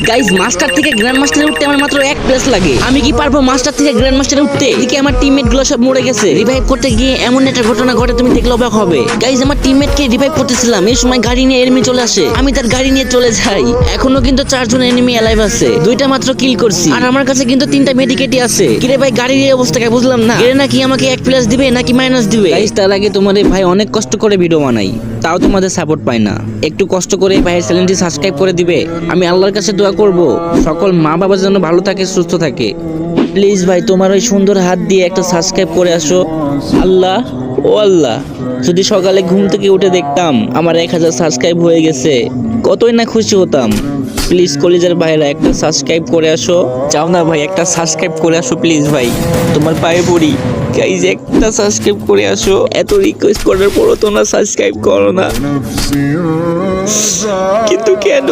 Guys master থেকে grand মাস্টারে উঠতে আমার মাত্র 1 প্লেস লাগে। আমি কি পারবো মাস্টার থেকে গ্র্যান্ড মাস্টারে উঠতে? এদিকে আমার টিমমেট গুলো সব মরে গেছে। রিভাইভ করতে গিয়ে এমন একটা ঘটনা ঘটে তুমি দেখলে অবাক হবে। গাইজ আমার টিমমেট কে রিভাইভ করতেছিলাম, এই সময় গাড়ি নিয়ে এনিমি চলে আসে। আমি তার গাড়ি নিয়ে চলে যাই। এখনো কিন্তু 4 জন এনিমি অ্যালাইভ আছে, 2টা মাত্র কিল করছি। আর আমার কাছে কিন্তু 3টা মেডিকেটই আছে। কিরে ভাই গাড়ির এই অবস্থাকে বুঝলাম না, এর নাকি আমাকে 1 প্লাস দিবে নাকি মাইনাস দিবে? গাইজ তার আগে তোমাদের ভাই অনেক কষ্ট করে ভিডিও বানাই, তাও তোমাদের সাপোর্ট পাই না। একটু কষ্ট করে ভাইয়ের চ্যানেলটি সাবস্ক্রাইব করে দিবে। আমি আল্লাহর কাছে দোয়া করব সকল মা বাবা যেন ভালো থাকে, সুস্থ থাকে। প্লিজ ভাই তোমার ওই সুন্দর হাত দিয়ে একটা সাবস্ক্রাইব করে আসো। আল্লাহ ও আল্লাহ, যদি সকালে ঘুম থেকে উঠে দেখতাম আমার 1000 সাবস্ক্রাইব হয়ে গেছে, কতই না খুশি হতাম। প্লিজ কলিজার ভাইরা একটা সাবস্ক্রাইব করে আসো। যাও না ভাই, একটা সাবস্ক্রাইব করে আসো প্লিজ ভাই, তোমার পায়ে পড়ি। গাইজ একটা সাবস্ক্রাইব করে আসো। এত রিকোয়েস্ট করার পরও তোমরা সাবস্ক্রাইব করো না, কিন্তু কেন?